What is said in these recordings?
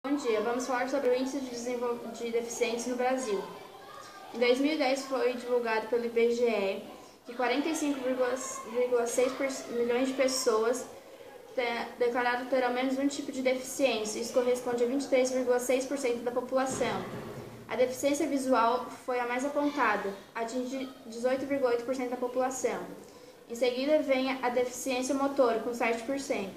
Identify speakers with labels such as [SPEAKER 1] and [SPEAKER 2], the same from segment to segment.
[SPEAKER 1] Bom dia, vamos falar sobre o Índice de Deficientes no Brasil. Em 2010 foi divulgado pelo IBGE que 45,6 milhões de pessoas declararam ter ao menos um tipo de deficiência. Isso corresponde a 23,6% da população. A deficiência visual foi a mais apontada, atinge 18,8% da população. Em seguida vem a deficiência motora, com 7%,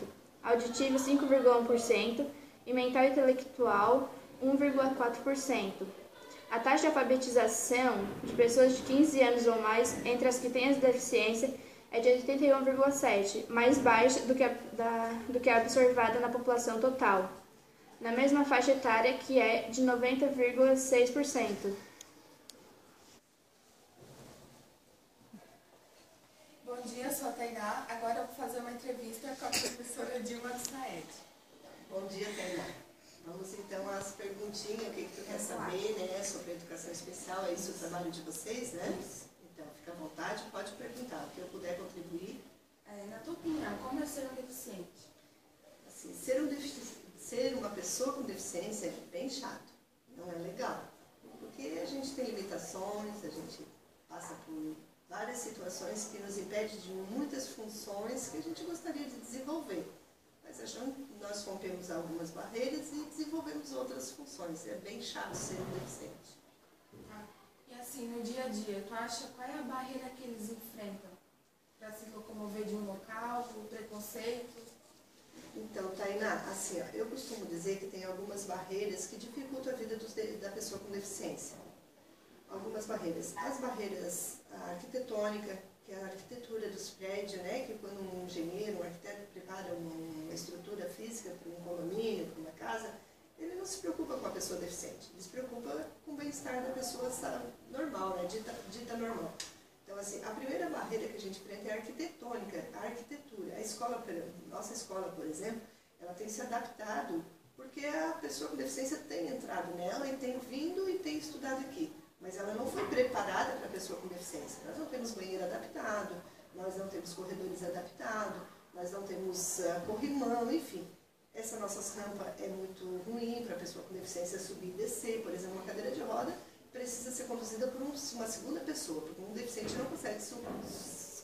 [SPEAKER 1] auditiva 5,1%, e mental e intelectual 1,4%. A taxa de alfabetização de pessoas de 15 anos ou mais, entre as que têm essa deficiência, é de 81,7%, mais baixa do que a observada na população total, na mesma faixa etária, que é de 90,6%.
[SPEAKER 2] Bom dia, sou a Tainá. Agora eu vou fazer uma entrevista com a professora Dilma de Saed.
[SPEAKER 3] Bom dia, Tainá. Vamos então às perguntinhas, o que tu quer saber, né, sobre a educação especial, é isso o trabalho de vocês, né? Então, fica à vontade, pode perguntar, o que eu puder contribuir.
[SPEAKER 2] Na tua opinião, como é ser um deficiente?
[SPEAKER 3] Assim, ser uma pessoa com deficiência é bem chato, não é legal, porque a gente tem limitações, a gente passa por várias situações que nos impedem de muitas funções que a gente gostaria de desenvolver. Mas achando que nós rompemos algumas barreiras e desenvolvemos outras funções. É bem chato ser um deficiente.
[SPEAKER 2] E assim, no dia a dia, tu acha qual é a barreira que eles enfrentam para se locomover de um local, o preconceito?
[SPEAKER 3] Então, Tainá, assim, eu costumo dizer que tem algumas barreiras que dificultam a vida da pessoa com deficiência. Algumas barreiras. As barreiras arquitetônicas, que é a arquitetura dos prédios, né? Que quando um engenheiro, um arquiteto prepara uma estrutura física para um condomínio, para uma casa, ele não se preocupa com a pessoa deficiente, ele se preocupa com o bem-estar da pessoa normal, né? Dita normal. Então, assim, a primeira barreira que a gente enfrenta é a arquitetônica, a arquitetura. Nossa escola, por exemplo, ela tem se adaptado porque a pessoa com deficiência tem entrado nela e tem vindo e tem estudado aqui. Mas ela não foi preparada para a pessoa com deficiência. Nós não temos banheiro adaptado, nós não temos corredores adaptados, nós não temos corrimão, enfim. Essa nossa rampa é muito ruim para a pessoa com deficiência subir e descer. Por exemplo, uma cadeira de roda precisa ser conduzida por uma segunda pessoa, porque um deficiente não consegue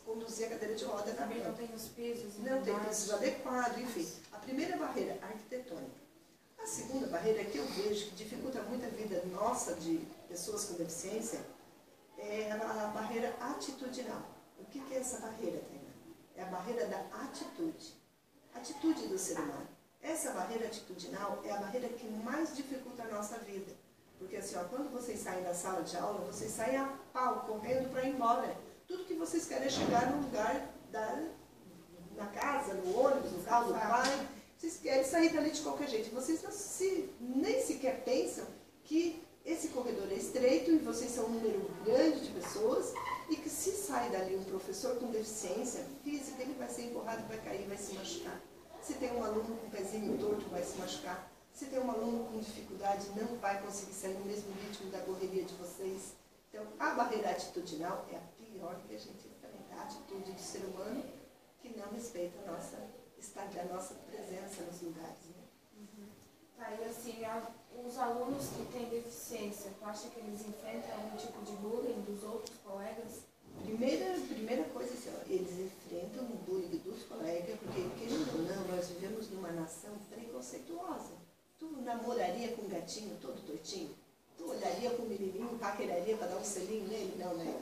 [SPEAKER 3] conduzir a cadeira de roda na
[SPEAKER 2] Também
[SPEAKER 3] rampa.
[SPEAKER 2] não tem os pisos.
[SPEAKER 3] Não tem piso adequado, enfim. A primeira barreira, arquitetônica. A segunda barreira que eu vejo que dificulta muito a vida nossa de pessoas com deficiência é a barreira atitudinal. O que é essa barreira, Tainá? É a barreira da atitude. Atitude do ser humano. Essa barreira atitudinal é a barreira que mais dificulta a nossa vida. Porque assim, ó, quando vocês saem da sala de aula, vocês saem a pau, correndo para ir embora. Tudo que vocês querem é chegar no lugar na casa, no ônibus, no carro do pai. Vocês querem sair dali de qualquer jeito. Vocês nem sequer pensam que esse corredor é estreito e vocês são um número grande de pessoas e que se sai dali um professor com deficiência física, ele vai ser empurrado, vai cair, vai se machucar. Se tem um aluno com o pezinho torto, vai se machucar. Se tem um aluno com dificuldade, não vai conseguir sair no mesmo ritmo da correria de vocês. Então, a barreira atitudinal é a pior que a gente enfrenta. A atitude do ser humano que não respeita a nossa presença nos lugares. Né?
[SPEAKER 2] E assim, os alunos que têm deficiência, tu acha que eles enfrentam algum tipo de bullying dos outros colegas?
[SPEAKER 3] Primeira coisa, assim, ó, eles enfrentam o bullying dos colegas, porque, querendo ou não, nós vivemos numa nação preconceituosa. Tu namoraria com um gatinho todo tortinho? Tu olharia com um menininho, paqueraria para dar um selinho nele? Não, né?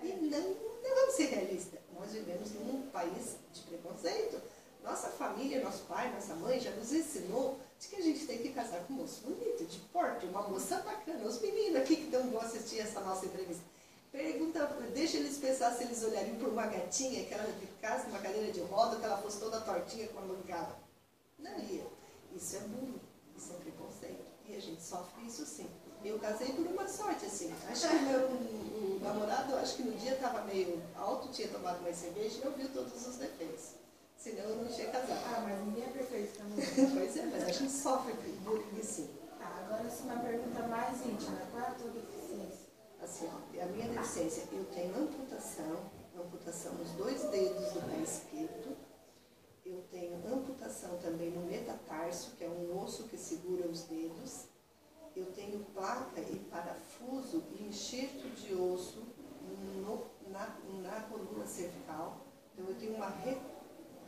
[SPEAKER 3] E não vamos ser realistas. Nós vivemos num país de preconceito. Nossa família, nosso pai, nossa mãe já nos ensinou de que a gente tem que casar com um moço bonito, de porte, uma moça bacana. Os meninos aqui que não vão assistir essa nossa entrevista, deixa eles pensar se eles olhariam por uma gatinha que ela ficasse numa cadeira de roda, que ela fosse toda tortinha com a mancada. Não ia. Isso é bullying, isso é preconceito. E a gente sofre isso sim. Eu casei por uma sorte, assim. Acho que o namorado, acho que no dia estava meio alto, tinha tomado mais cerveja e eu vi todos os defeitos. Senão eu não tinha casado.
[SPEAKER 2] Mas ninguém é perfeito também.
[SPEAKER 3] Pois é, mas a gente sofre bullying sim.
[SPEAKER 2] Agora sim, uma pergunta mais íntima. Qual é a tua deficiência?
[SPEAKER 3] Assim, ó, a minha deficiência, eu tenho amputação nos 2 dedos do pé esquerdo, eu tenho amputação luxação também no metatarso, que é um osso que segura os dedos. Eu tenho placa e parafuso e enxerto de osso na coluna cervical. Então eu tenho uma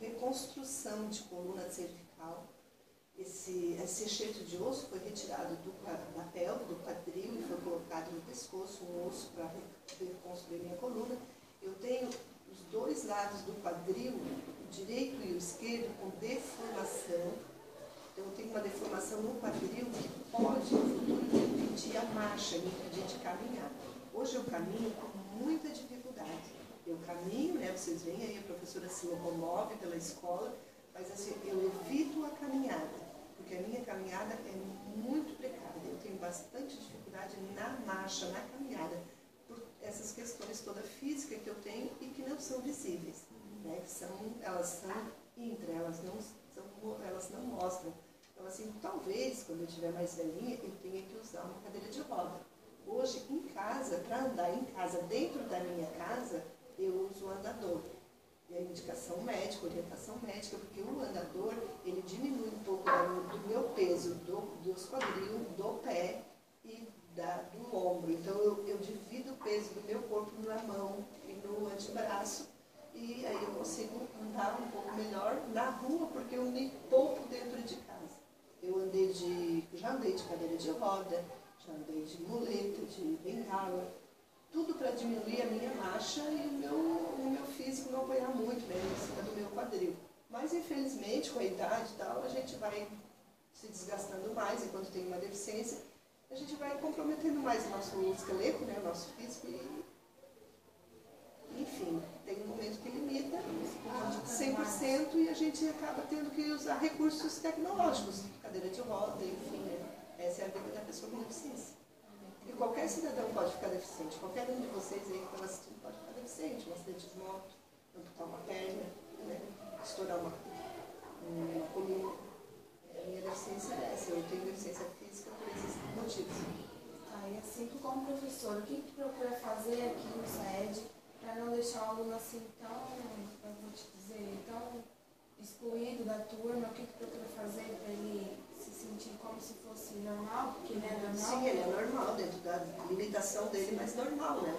[SPEAKER 3] reconstrução de coluna cervical. Esse enxerto de osso foi retirado da pelve, do quadril, e foi colocado no pescoço, um osso para reconstruir minha coluna. Eu tenho os dois lados do quadril, o direito e o esquerdo, com deformação. Então eu tenho uma deformação no quadril que pode, no futuro, me impedir a marcha, me impedir de caminhar. Hoje eu caminho com muita dificuldade. Eu caminho, né, vocês veem aí, a professora se locomove pela escola, mas assim, eu evito a caminhada, porque a minha caminhada é muito precária. Eu tenho bastante dificuldade na marcha, na caminhada, por essas questões toda física que eu tenho e que não são visíveis, né? Elas são intra, elas não mostram. Então assim, talvez, quando eu estiver mais velhinha, eu tenha que usar uma cadeira de roda. Hoje, em casa, para andar em casa, dentro da minha casa, eu uso o andador. E a indicação médica, orientação médica, porque o andador, ele diminui um pouco do meu peso, dos quadril, do pé e do ombro. Então eu divido o peso do meu corpo na mão e no antebraço, e aí eu consigo andar um pouco melhor na rua, porque eu me poupo dentro de casa. Já andei de cadeira de roda, já andei de muleta, de bengala, tudo para diminuir a minha marcha e o meu físico não apoiar muito, né, em cima do meu quadril. Mas, infelizmente, com a idade e tal, a gente vai se desgastando mais, e quando tem uma deficiência, a gente vai comprometendo mais o nosso esqueleto, né, o nosso físico, e, enfim, tem um momento que limita 100% e a gente acaba tendo que usar recursos tecnológicos, cadeira de roda, enfim, né? Essa é a vida da pessoa com deficiência. E qualquer cidadão pode ficar deficiente. Qualquer um de vocês aí que está assistindo pode ficar deficiente. Um acidente de moto, amputar uma perna, né? Estourar uma coluna. A minha deficiência é essa. Eu tenho deficiência física por esses motivos.
[SPEAKER 2] E assim, tu como professor, o que tu procura fazer aqui no SAED para não deixar o aluno assim tão, eu vou te dizer, tão excluído da turma? O que tu procura fazer para ele se sentir como se fosse normal, porque ele é normal?
[SPEAKER 3] Sim, ele é normal, dentro da limitação dele, mas normal, né?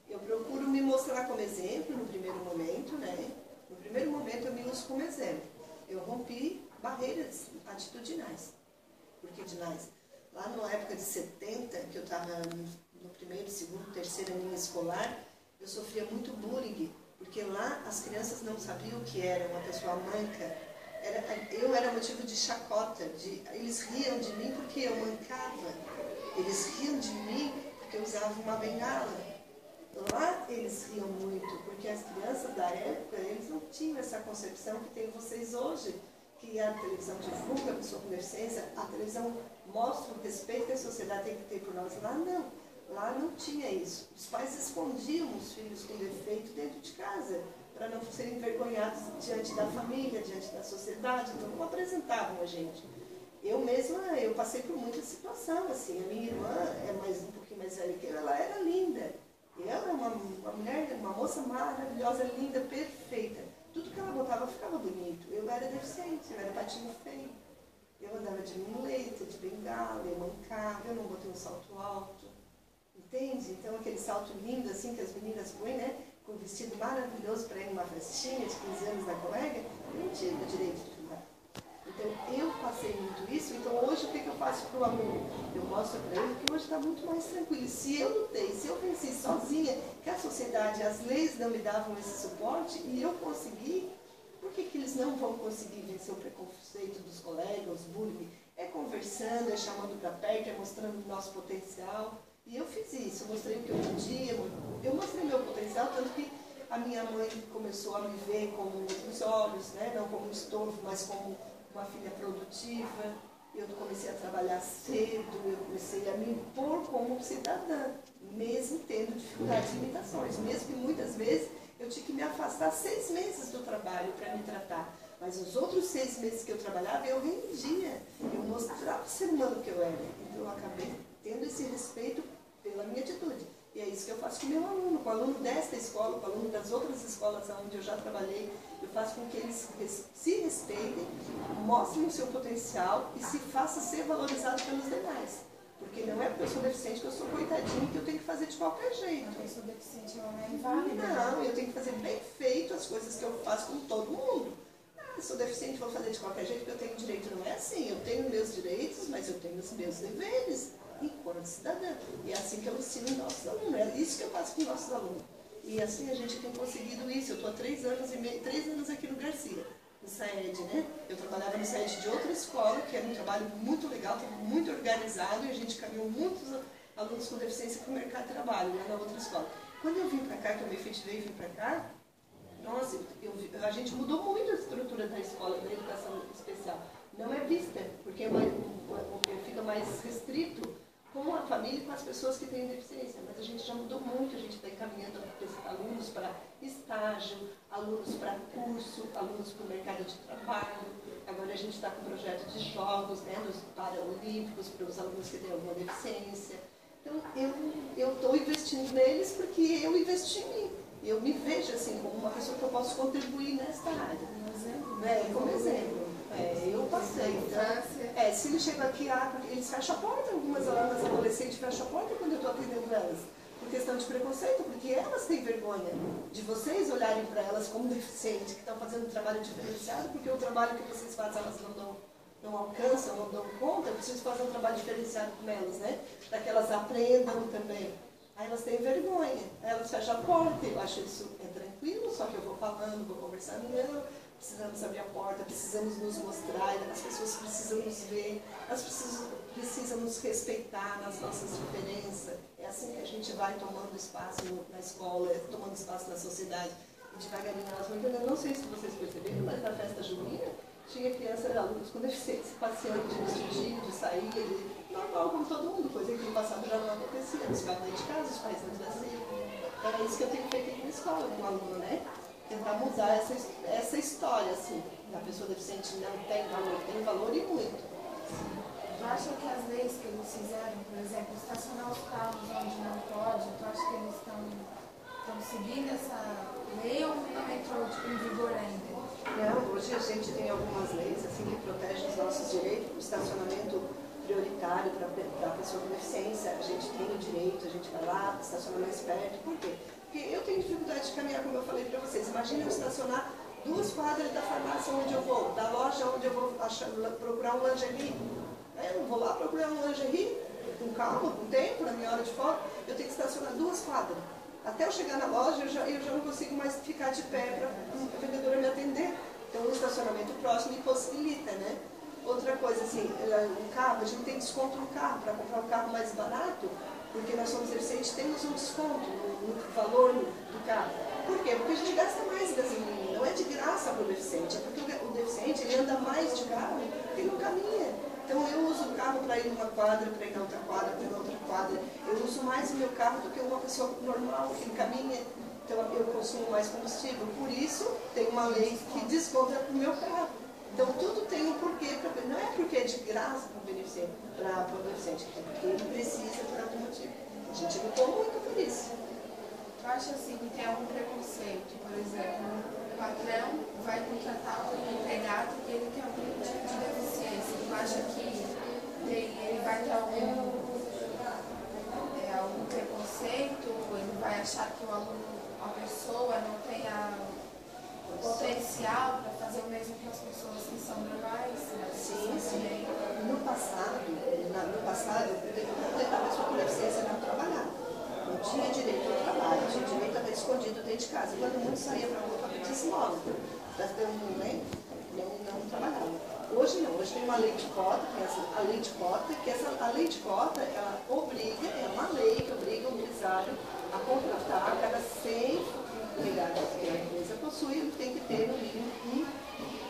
[SPEAKER 3] Eu procuro me mostrar como exemplo no primeiro momento, né? No primeiro momento eu me uso como exemplo. Eu rompi barreiras atitudinais. Por que atitudinais? Lá na época de 70, que eu estava no primeiro, segundo, terceiro aninho escolar, eu sofria muito bullying, porque lá as crianças não sabiam o que era uma pessoa manca. Eu era motivo de chacota, eles riam de mim porque eu mancava, eles riam de mim porque eu usava uma bengala. Lá eles riam muito, porque as crianças da época, eles não tinham essa concepção que tem vocês hoje, que a televisão divulga a pessoa com deficiência, a televisão mostra o respeito que a sociedade tem que ter por nós. Lá não, lá não tinha isso. Os pais escondiam os filhos com defeito dentro de casa, para não serem envergonhados diante da família, diante da sociedade, então não apresentavam a gente. Eu mesma, eu passei por muita situação, assim, a minha irmã é um pouquinho mais velha que eu, ela era linda. Ela é uma mulher, uma moça maravilhosa, linda, perfeita. Tudo que ela botava ficava bonito. Eu era deficiente, eu era patinho feio. Eu andava de muleta, de bengala, eu mancava, eu não botei um salto alto. Entende? Então aquele salto lindo assim que as meninas põem, né? Com um vestido maravilhoso para ir numa festinha de 15 anos da colega, eu não tive o direito de andar. Então eu passei muito isso, então hoje o que eu faço para o aluno? Eu mostro para ele que hoje está muito mais tranquilo. Se eu lutei, se eu venci sozinha, que a sociedade, as leis não me davam esse suporte e eu consegui, por que eles não vão conseguir vencer o preconceito dos colegas, o bullying? É conversando, é chamando para perto, é mostrando o nosso potencial. E eu fiz isso, eu mostrei o que eu podia, eu mostrei meu potencial, tanto que a minha mãe começou a me ver com outros olhos, né? Não como um estorvo, mas como uma filha produtiva. Eu comecei a trabalhar cedo, eu comecei a me impor como cidadã, mesmo tendo dificuldades e limitações, mesmo que muitas vezes eu tinha que me afastar 6 meses do trabalho para me tratar. Mas os outros 6 meses que eu trabalhava, eu rendia, eu mostrava o ser humano que eu era. Então eu acabei tendo esse respeito pela minha atitude. E é isso que eu faço com o meu aluno, com o aluno desta escola, com o aluno das outras escolas onde eu já trabalhei. Eu faço com que eles se respeitem mostrem o seu potencial e se faça ser valorizado pelos demais. Porque não é porque eu sou deficiente que eu sou coitadinho que eu tenho que fazer de qualquer jeito.
[SPEAKER 2] A pessoa deficiente ela não é inválida.
[SPEAKER 3] Não, eu tenho que fazer bem feito as coisas que eu faço com todo mundo. Eu sou deficiente, vou fazer de qualquer jeito porque eu tenho direito. Não é assim. Eu tenho meus direitos, mas eu tenho os meus deveres enquanto cidadã. E é assim que eu ensino nossos alunos. É isso que eu faço com nossos alunos. E assim a gente tem conseguido isso. Eu estou há 3 anos e meio, 3 anos aqui no Garcia, no SAED, né? Eu trabalhava no SAED de outra escola, que era um trabalho muito legal, muito organizado, e a gente caminhou muitos alunos com deficiência para o mercado de trabalho, lá na outra escola. Quando eu vim para cá, que eu me efetivei e vim para cá, nossa, a gente mudou muito a estrutura da escola, da educação especial. Não é vista, porque fica mais restrito com a família e com as pessoas que têm deficiência. Mas a gente já mudou muito, a gente está encaminhando alunos para estágio, alunos para curso, alunos para o mercado de trabalho. Agora a gente está com um projeto de jogos, né, dos Paralímpicos, para os alunos que têm alguma deficiência. Então eu estou investindo neles porque eu investi em mim. Eu me vejo assim como uma pessoa que eu posso contribuir nesta área. Como exemplo. Eu passei. Então, se ele chega aqui, porque eles fecham a porta, algumas alunas adolescentes fecham a porta quando eu estou atendendo elas. Por questão de preconceito, porque elas têm vergonha de vocês olharem para elas como deficientes, que estão fazendo um trabalho diferenciado, porque o trabalho que vocês fazem elas não alcançam, não dão conta, eu preciso fazer um trabalho diferenciado com elas, né? Para que elas aprendam também. Aí elas têm vergonha, aí elas fecham a porta, eu acho isso tranquilo, só que eu vou falando, vou conversando, não, precisamos abrir a porta, precisamos nos mostrar, as pessoas precisam nos ver, elas precisam nos respeitar nas nossas diferenças. É assim que a gente vai tomando espaço na escola, tomando espaço na sociedade, e devagarinho elas vão entendendo. Não sei se vocês perceberam, mas na festa junina tinha crianças, alunos com deficiência, passeando de vestidinho, de saída, normal como todo mundo, coisa que no passado já não acontecia, eles ficavam dentro de casa, os pais não traziam. Então é isso que eu tenho feito aqui na escola com o aluno, né? Tentar mudar essa história, assim, da pessoa deficiente não tem valor e muito.
[SPEAKER 2] Tu acha que as leis que eles fizeram, por exemplo, estacionar os carros onde não pode, tu acha que eles estão seguindo essa lei ou não entrou em vigor ainda?
[SPEAKER 3] Não, hoje a gente tem algumas leis assim, que protegem os nossos direitos, o estacionamento prioritário para a pessoa com deficiência, a gente tem o direito, a gente vai lá, estaciona mais perto. Por quê? Porque eu tenho dificuldade de caminhar, como eu falei para vocês. Imagina eu estacionar 2 quadras da farmácia onde eu vou, da loja onde eu vou procurar um lingerie. Eu não vou lá procurar um lingerie com calma, com tempo, na minha hora de folga. Eu tenho que estacionar 2 quadras. Até eu chegar na loja, eu já não consigo mais ficar de pé para a vendedora me atender. Então, o estacionamento próximo me possibilita, né? Outra coisa, assim, um carro, a gente tem desconto no carro, para comprar um carro mais barato, porque nós somos deficientes, temos um desconto no valor do carro. Por quê? Porque a gente gasta mais gasolina, não é de graça para o deficiente, é porque o deficiente ele anda mais de carro, ele não caminha. Então eu uso o carro para ir numa quadra, para ir na outra quadra, para ir na outra quadra. Eu uso mais o meu carro do que uma pessoa normal que caminha. Então eu consumo mais combustível. Por isso tem uma lei que desconta o meu carro. Então tudo tem um porquê. Não é porque é de graça para o deficiente, é porque ele precisa por algum motivo. A gente lutou muito por isso.
[SPEAKER 2] Tu acha assim que tem algum preconceito? Por exemplo, o patrão vai contratar um empregado que ele tem algum tipo de deficiência. Tu acha que ele vai ter algum preconceito? Ele vai achar que a pessoa não tem potencial para fazer o mesmo que as pessoas que são normais?
[SPEAKER 3] Sim. No passado, a pessoa com deficiência não trabalhava. Não tinha direito ao trabalho, tinha direito a estar escondido dentro de casa. Quando o mundo saía para a rua para pedir esmola, não trabalhava. Hoje não, hoje tem uma lei de cota, que é a lei de cota, a lei de cota, ela obriga, é uma lei que obriga o empresário a contratar a cada 100 empregados que a empresa possui, ele tem que ter no mínimo um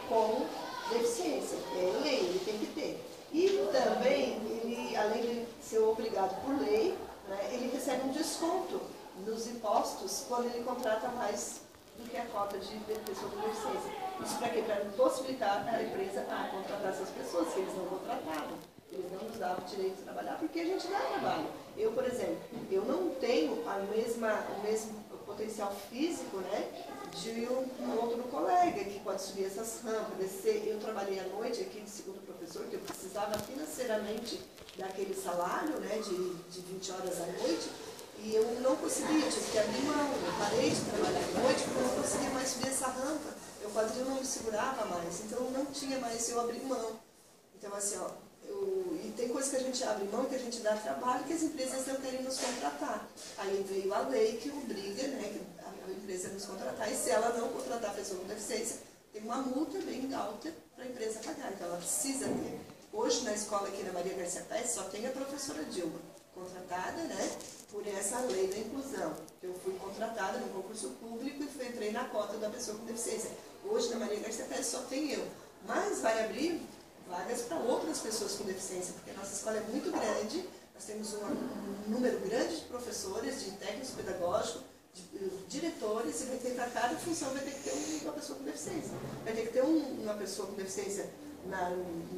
[SPEAKER 3] com deficiência. É lei, ele tem que ter. E também, ele, além de ser obrigado por lei, né, ele recebe um desconto nos impostos quando ele contrata mais do que a cota de pessoa com deficiência. Isso para quê? Para possibilitar a empresa a contratar essas pessoas, que eles não contratavam. Eles não nos davam o direito de trabalhar, porque a gente dá trabalho. Eu, por exemplo, eu não tenho o mesmo potencial físico, né, de um outro colega que pode subir essas rampas, descer. Eu trabalhei à noite aqui de segundo professor, que eu precisava financeiramente daquele salário, né, de 20 horas à noite, e eu não conseguia, tive que abrir mão. Eu parei de trabalhar à noite porque eu não conseguia mais subir essa rampa. Meu quadril não me segurava mais, então eu não tinha mais, eu abri mão. Então, assim, ó, e tem coisas que a gente abre mão, que a gente dá trabalho, que as empresas não querem nos contratar. Aí veio a lei que obriga, né, a empresa a nos contratar, e se ela não contratar a pessoa com deficiência, tem uma multa bem alta para a empresa pagar, então ela precisa ter. Hoje, na escola aqui na Maria Garcia Pérez, só tem a professora Dilma, contratada, né, por essa lei da inclusão. Eu fui contratada no concurso público e entrei na cota da pessoa com deficiência. Hoje, na Maria Garcia Pérez, só tem eu. Mas vai abrir vagas para outras pessoas com deficiência, porque a nossa escola é muito grande, nós temos um número grande de professores, de técnicos pedagógicos, de diretores, e vai ter, para cada função vai ter que ter uma pessoa com deficiência. Vai ter que ter uma pessoa com deficiência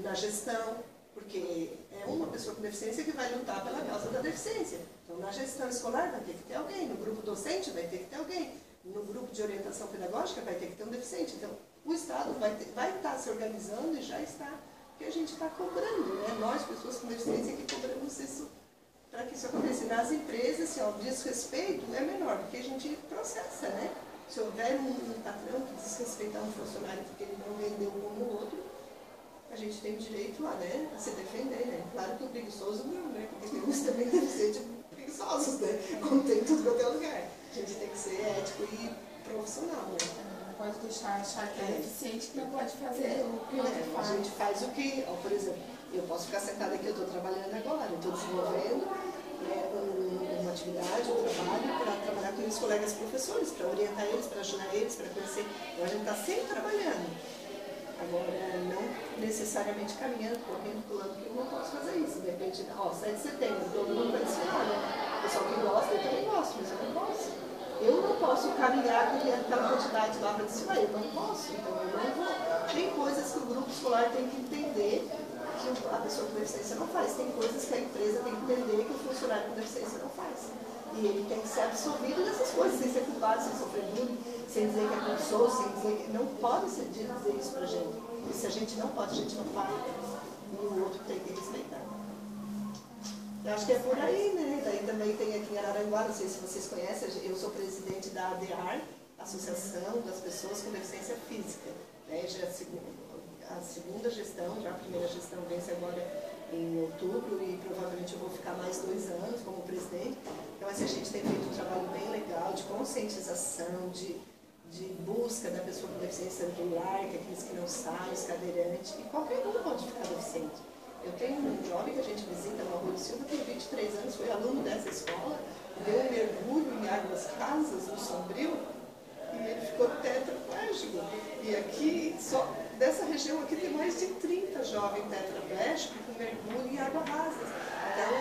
[SPEAKER 3] na gestão, porque é uma pessoa com deficiência que vai lutar pela causa da deficiência. Então, na gestão escolar vai ter que ter alguém, no grupo docente vai ter que ter alguém, no grupo de orientação pedagógica vai ter que ter um deficiente. Então, o Estado vai estar se organizando e já está, porque a gente está cobrando, né? Nós, pessoas com deficiência, que cobramos isso para que isso aconteça. Nas empresas, assim, ó, o desrespeito é menor, porque a gente processa, né? Se houver um patrão que desrespeitar um funcionário porque ele não vendeu como o outro, a gente tem o direito né, a se defender, né? Claro que o preguiçoso não, né? Porque tem uns também que devem ser tipo, preguiçosos, né? Como tem tudo quanto é lugar. A gente tem que ser ético e profissional, né?
[SPEAKER 2] Não pode deixar achar que é deficiente que não pode fazer o que outro faz.
[SPEAKER 3] A gente faz o que, ó, por exemplo, eu posso ficar sentada aqui, eu estou trabalhando agora, eu estou desenvolvendo uma atividade, um trabalho para trabalhar com meus colegas professores, para orientar eles, para ajudar eles, para conhecer. Então a gente está sempre trabalhando. Agora, não necessariamente caminhando, correndo, pulando, porque eu não posso fazer isso. De repente, 7 de setembro, todo mundo vai desfilar, né? O pessoal que gosta, eu também gosto, mas eu não posso. Eu não posso caminhar com aquela quantidade lá para desfilar, eu não posso, então eu não vou. Tem coisas que o grupo escolar tem que entender que a pessoa com deficiência não faz. Tem coisas que a empresa tem que entender que o funcionário com deficiência não faz. E ele tem que ser absolvido dessas coisas, sem ser culpado, sem sofrer bullying, sem dizer que é preguiçoso, sem dizer que... Não pode dizer isso pra gente. E se a gente não pode, a gente não faz. E o outro tem que respeitar. Eu acho que é por aí, né? Daí também tem aqui em Araranguá, não sei se vocês conhecem, eu sou presidente da ADEAR, Associação das Pessoas com Deficiência Física. Né? Já a segunda gestão, já a primeira gestão vence agora em outubro e provavelmente eu vou ficar mais 2 anos como presidente. Então, assim, a gente tem feito um trabalho bem legal de conscientização, de busca da pessoa com deficiência do lar, que é aqueles que não saem, os cadeirantes, e qualquer um pode ficar deficiente. Eu tenho um jovem que a gente visita no Arroio Silva, que tem 23 anos, foi aluno dessa escola, deu um mergulho em águas rasas, no Sombrio, e ele ficou tetraplégico. E aqui, só dessa região aqui, tem mais de 30 jovens tetraplégicos com mergulho em águas rasas. Então,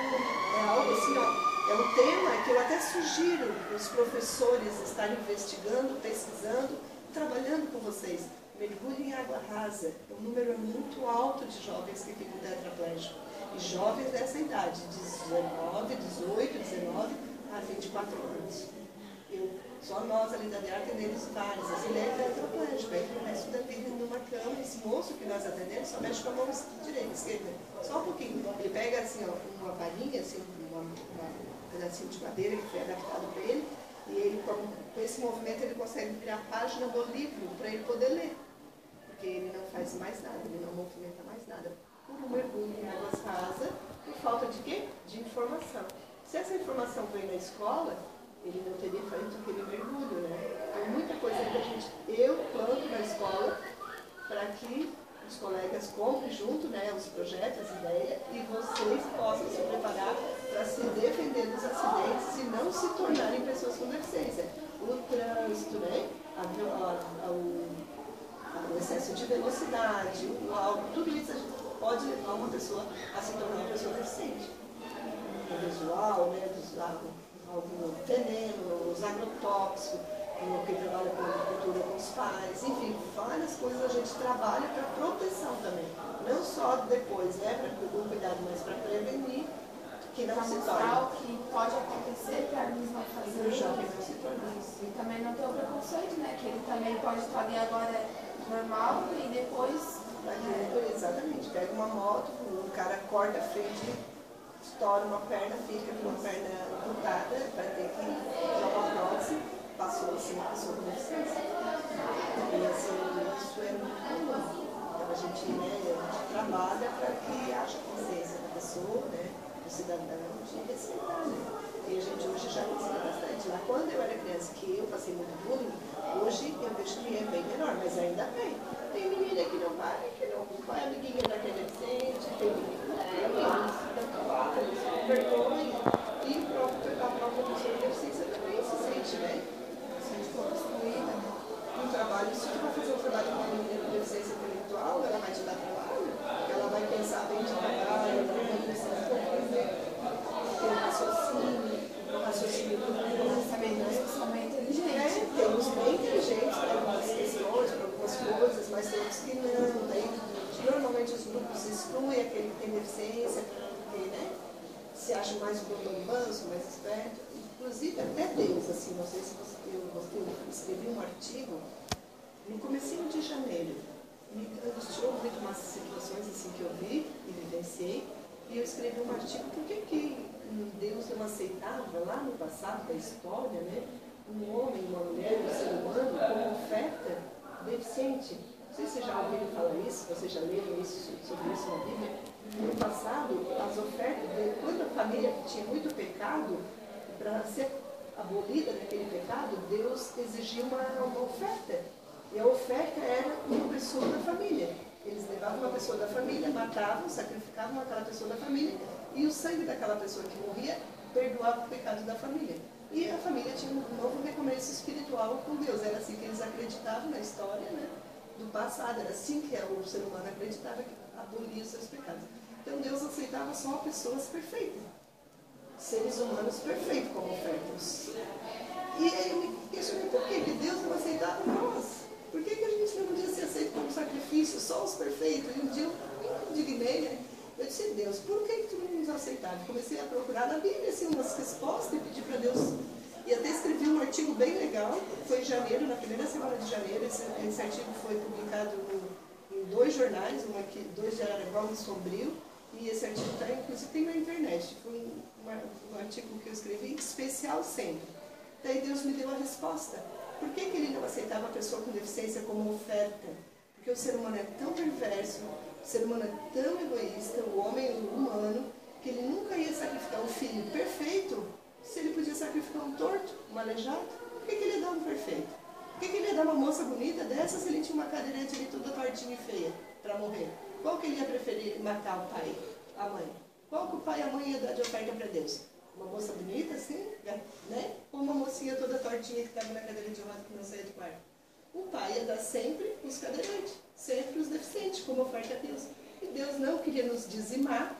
[SPEAKER 3] é algo assim, ó, é um tema que eu até sugiro os professores estarem investigando, pesquisando, trabalhando com vocês. Mergulho em água rasa. O número é muito alto de jovens que ficam tetraplégicos. E jovens dessa idade, 19, 18, 19 a 24 anos. Só nós ali da DEAR atendemos vários. Assim, ele é tetraplégico. Aí o resto da vida numa cama. Esse moço que nós atendemos só mexe com a mão direita, esquerda. Só um pouquinho. Ele pega assim, ó, uma varinha, assim, um pedacinho de madeira que foi adaptado para ele. E ele, com esse movimento, ele consegue virar a página do livro para ele poder ler. Porque ele não faz mais nada, ele não movimenta mais nada. Por um mergulho em águas rasas, por falta de quê? De informação. Se essa informação vem na escola, ele não teria feito aquele mergulho, né? Tem muita coisa que eu planto na escola para que os colegas comprem junto, né, os projetos, as ideias, e vocês possam se preparar para se defender dos acidentes e não se tornarem pessoas com deficiência. O trânsito, né? O excesso de velocidade, o álcool, tudo isso pode levar uma pessoa a se tornar uma pessoa deficiente. O visual, né, algum veneno, os agrotóxicos, quem trabalha com agricultura com os pais, enfim, várias coisas a gente trabalha para proteção também. Não só depois, né, para o cuidado, mas para prevenir que não
[SPEAKER 2] Para
[SPEAKER 3] se
[SPEAKER 2] mostrar
[SPEAKER 3] torna.
[SPEAKER 2] o que pode acontecer para eles não fazerem.
[SPEAKER 3] O jovem não se torna.
[SPEAKER 2] E também não ter o preconceito, né? Que ele também pode estar ali agora normal e depois.
[SPEAKER 3] Exatamente, pega uma moto, o cara corta a frente, estoura uma perna, fica com uma perna amputada, vai ter que usar uma prótese, passou assim a pessoa com deficiência. E assim, isso é muito comum. Então a gente trabalha para que haja consciência da pessoa, né, do cidadão, de respeitar, né? E a gente hoje já ensina bastante. Lá quando eu era criança, que eu passei muito bullying, hoje eu vejo que é bem menor, mas ainda tem. Tem menina que não vai amiguinha da deficiente, tem menina que vergonha, e a própria pessoa de deficiência também se sente, né? Se sente toda excluída, né? No trabalho, se tu vai fazer um trabalho com uma menina com deficiência intelectual, ela vai te dar trabalho, ela vai pensar bem devagar, ela vai precisar ter um raciocínio inteligente. Tem uns bem inteligentes para algumas questões, para algumas coisas, mas tem uns que não. Daí, normalmente os grupos excluem aquele que tem deficiência, porque se acha mais manso, mais esperto. Inclusive até Deus, assim, não sei se eu escrevi um artigo no comecinho de janeiro. Me angustiou muito umas situações assim que eu vi e vivenciei, e eu escrevi um artigo por que Deus não aceitava lá no passado da história, né, um homem, uma mulher, um ser humano como oferta deficiente. Não sei se vocês já ouviram falar isso, vocês já leram sobre isso na Bíblia. No passado, as ofertas, quando a família tinha muito pecado, para ser abolida daquele pecado, Deus exigia uma oferta. E a oferta era uma pessoa da família. Eles levavam uma pessoa da família, matavam, sacrificavam aquela pessoa da família, e o sangue daquela pessoa que morria perdoava o pecado da família. E a família tinha um novo recomeço espiritual com Deus. Era assim que eles acreditavam na história, né, do passado. Era assim que o ser humano acreditava, que abolia os seus pecados. Então Deus aceitava só pessoas perfeitas, seres humanos perfeitos como ofertas. E aí eu me questionei por que Deus não aceitava nós? Por que a gente não podia ser aceito como sacrifício, só os perfeitos? E um dia eu me indignei, né? Eu disse, Deus, por que tu não nos aceitava? Comecei a procurar na Bíblia assim, umas respostas e pedi para Deus. E até escrevi um artigo bem legal, foi em janeiro, na primeira semana de janeiro. Esse artigo foi publicado em 2 jornais, dois de Araguá, um Sombrio, e esse artigo está, inclusive, tem na internet. Foi um artigo que eu escrevi especial sempre. Daí Deus me deu a resposta. Por que ele não aceitava a pessoa com deficiência como oferta? Porque o ser humano é tão perverso, o ser humano é tão egoísta, o homem humano, que ele nunca ia sacrificar um filho perfeito se ele podia sacrificar um torto, um aleijado. Por que ele ia dar um perfeito? Por que ele ia dar uma moça bonita dessa se ele tinha uma cadeirante ali toda tortinha e feia para morrer? Qual que ele ia preferir matar, o pai, a mãe? Qual que o pai e a mãe ia dar de oferta para Deus? Uma moça bonita, assim, né? Ou uma mocinha toda tortinha que estava na cadeira de rodas que não saía do quarto? O pai ia dar sempre os cadeirantes, sempre os deficientes, como oferta a Deus. E Deus não queria nos dizimar,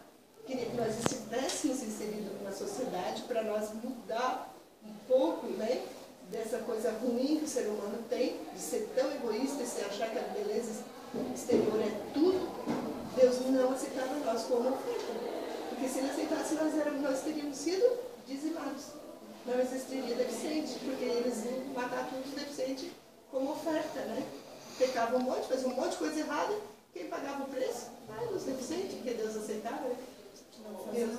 [SPEAKER 3] queria que nós estivéssemos inseridos na sociedade para nós mudar um pouco, né, dessa coisa ruim que o ser humano tem, de ser tão egoísta e se achar que a beleza exterior é tudo. Deus não aceitava nós como oferta. Porque se ele aceitasse, nós teríamos sido dizimados. Não existiria deficiente, porque eles iam matar todos os deficientes como oferta, né? Pecavam um monte, faziam um monte de coisa errada. Quem pagava o preço? Os deficientes, porque Deus aceitava, né? Deus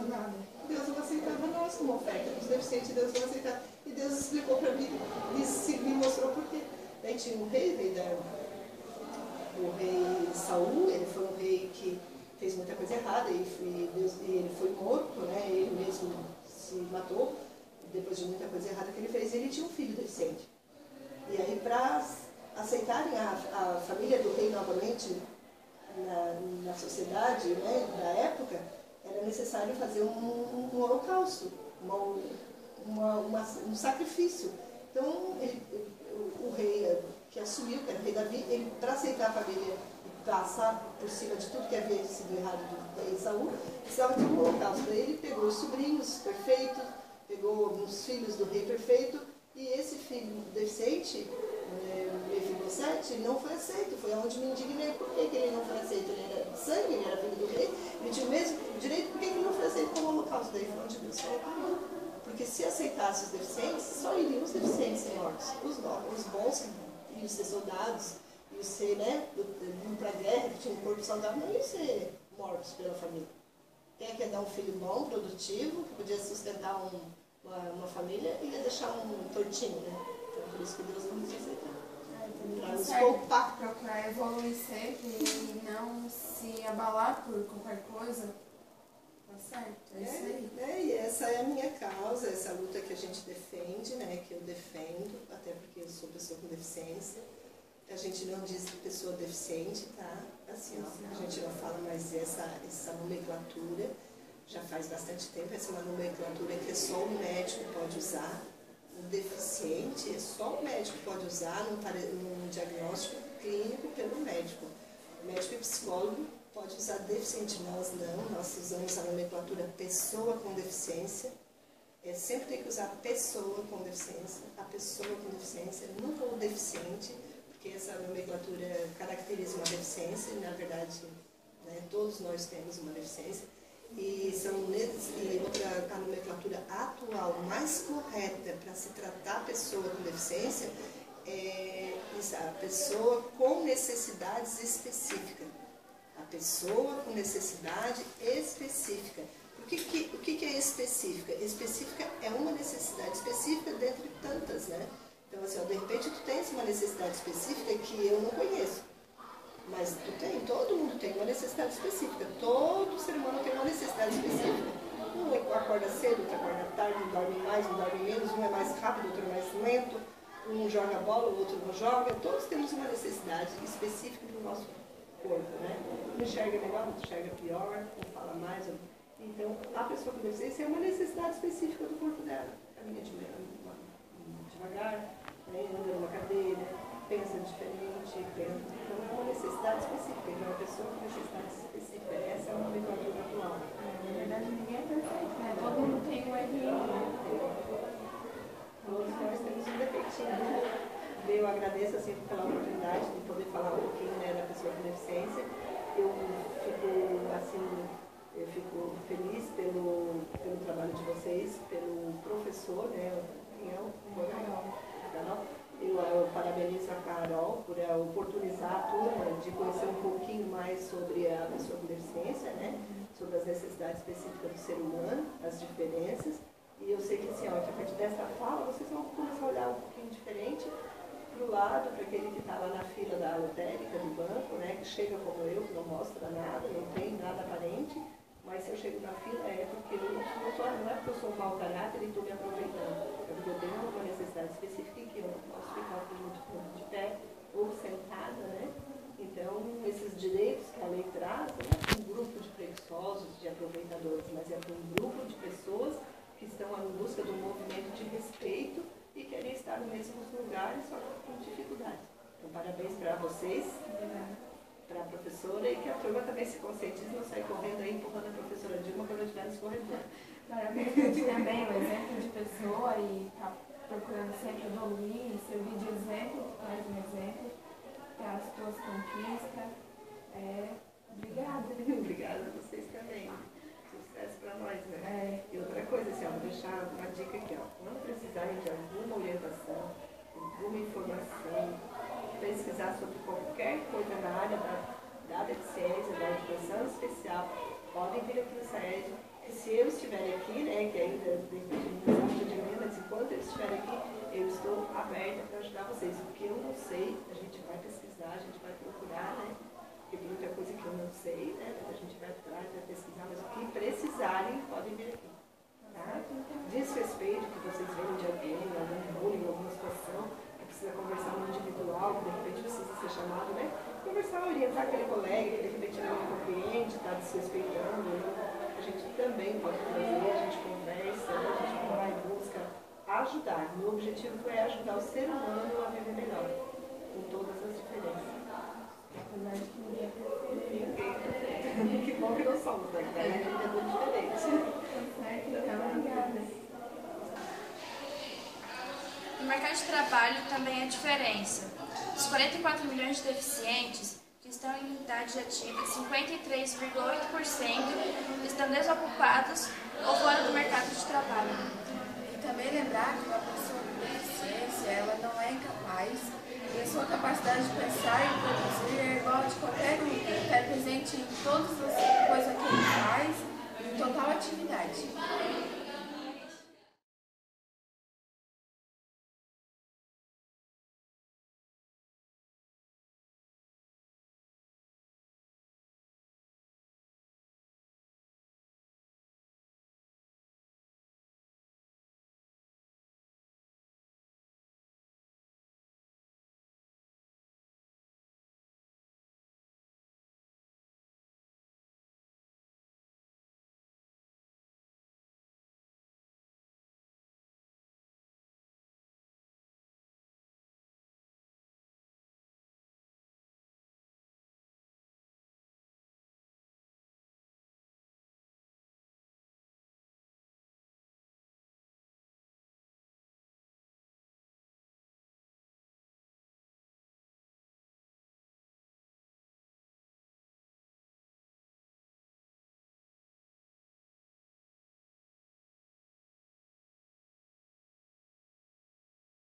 [SPEAKER 3] não aceitava nós como oferta. Os deficientes Deus não aceitava. E Deus explicou para mim, me mostrou por quê. Daí tinha um rei, o rei Saul, ele foi um rei que fez muita coisa errada e ele foi morto, né? Ele mesmo se matou depois de muita coisa errada que ele fez. E ele tinha um filho deficiente. E aí, para aceitarem a família do rei novamente na sociedade, né, da época, era necessário fazer um holocausto, um sacrifício. Então, o rei que assumiu, que era o rei Davi, ele, para aceitar a família e passar por cima de tudo que havia sido errado do rei Saul, precisava de um holocausto. Daí ele pegou os sobrinhos perfeitos, pegou os filhos do rei perfeito, e esse filho deficiente, Mefibosete, não foi aceito. Foi onde me indignei. Por que ele não foi aceito? Ele era de sangue, ele era filho do rei, ele tinha o mesmo direito. Por que ele não foi aceito como holocausto? Daí foi onde aceitasse os deficientes, só iriam os deficientes ser mortos. Os bons iam ser soldados, iam ser, né, indo para a guerra, que tinham um corpo saudável, não iam ser mortos pela família. Quem quer dar um filho bom, produtivo, que podia sustentar uma família, ia deixar um tortinho, né? Então, por isso que Deus não quis aceitar. Para nos poupar.
[SPEAKER 2] Procurar evoluir sempre e não se abalar por qualquer coisa. Tá certo? É isso aí.
[SPEAKER 3] E essa é a minha causa, essa luta que a gente defende, né? Que eu defendo, até porque eu sou pessoa com deficiência. A gente não diz pessoa deficiente, tá? Assim, ó, a gente não fala mais essa nomenclatura. Já faz bastante tempo, essa é uma nomenclatura que só o médico pode usar. O deficiente, só o médico pode usar num diagnóstico clínico pelo médico. O médico e psicólogo pode usar deficiente, nós não, nós usamos a nomenclatura pessoa com deficiência. Sempre tem que usar pessoa com deficiência, a pessoa com deficiência, nunca o deficiente, porque essa nomenclatura caracteriza uma deficiência, e na verdade, né, todos nós temos uma deficiência. E a nomenclatura atual mais correta para se tratar a pessoa com deficiência é a pessoa com necessidades específicas. A pessoa com necessidade específica. O que é específica? Específica é uma necessidade específica dentre tantas, né? Então, assim, ó, de repente tu tens uma necessidade específica que eu não conheço. Mas todo mundo tem uma necessidade específica. Todo ser humano tem uma necessidade específica. Um acorda cedo, outro acorda tarde, um dorme mais, um dorme menos, um é mais rápido, outro é mais lento, um joga bola, o outro não joga. Todos temos uma necessidade específica do nosso corpo, né? Um enxerga melhor, outro enxerga pior, um fala mais. Então, a pessoa com deficiência é uma necessidade específica do corpo dela. Caminha devagar, né? Anda numa cadeira, pensa diferente, então é uma necessidade específica, então é uma pessoa com necessidade específica. Essa é uma nomenclatura atual.
[SPEAKER 2] Na verdade, ninguém é perfeito, né? Todo mundo tem um errinho.
[SPEAKER 3] Todos nós temos um defeitinho. Eu agradeço assim, pela oportunidade de poder falar um pouquinho, né, da pessoa com deficiência. Eu fico feliz pelo trabalho de vocês, pelo professor, né, eu parabenizo a Carol por oportunizar a turma de conhecer um pouquinho mais sobre a pessoa com deficiência, né? Sobre as necessidades específicas do ser humano, as diferenças. E eu sei que, assim, ó, a partir dessa fala, vocês vão começar a olhar um pouquinho diferente para o lado, para aquele que está lá na fila da lotérica, do banco, né? Que chega como eu, que não mostra nada, não tem nada aparente. Mas se eu chego na fila é porque não é porque eu sou um mau caráter e estou me aproveitando. É porque eu tenho uma necessidade específica em que eu não posso ficar por muito tempo de pé ou sentada, né? Então, esses direitos que a lei traz não é para um grupo de preguiçosos, de aproveitadores, mas é para um grupo de pessoas que estão em busca de um movimento de respeito e querem estar nos mesmos lugares, só com dificuldades. Então, parabéns para vocês. Para a professora e que a turma também se conscientize e não sair correndo aí empurrando a professora Dilma quando eu estiver nos corredores.
[SPEAKER 2] Parabéns também, o exemplo de pessoa e tá procurando sempre evoluir, servir de exemplo, mais um exemplo, para as suas conquistas. Obrigada.
[SPEAKER 3] Obrigada a vocês também. Sucesso para nós, né? E outra coisa, assim, vou deixar uma dica aqui, ó. Quando precisarem de alguma orientação, alguma informação, pesquisar sobre qualquer coisa na área da deficiência, da educação especial, podem vir aqui no SAED. Se eu estiver aqui, né, que ainda mas enquanto eu estiver aqui, eu estou aberta para ajudar vocês. O que eu não sei, a gente vai pesquisar, a gente vai procurar, né? Porque tem muita coisa que eu não sei, né? A gente vai atrás, vai pesquisar, mas o que precisarem, podem vir aqui. Tá? Desrespeito que vocês veem de alguém, algum bullying, alguma situação, precisa conversar no individual, de repente precisa ser chamado, né? Conversar, orientar aquele colega que de repente não é compreende, está desrespeitando. A gente também pode trazer, a gente conversa, a gente vai em busca ajudar. O objetivo é ajudar o ser humano a viver melhor, com todas as diferenças.
[SPEAKER 2] Apesar de que ninguém é
[SPEAKER 3] perfeito. Que bom que nós somos, né? A gente é muito diferente.
[SPEAKER 2] Então, obrigada.
[SPEAKER 1] No mercado de trabalho também há diferença. Dos 44 milhões de deficientes que estão em idade ativa, 53,8% estão desocupados ou fora do mercado de trabalho.
[SPEAKER 2] também lembrar que uma pessoa com deficiência, ela não é incapaz, e a sua capacidade de pensar e produzir é igual a de qualquer um, está presente em todas as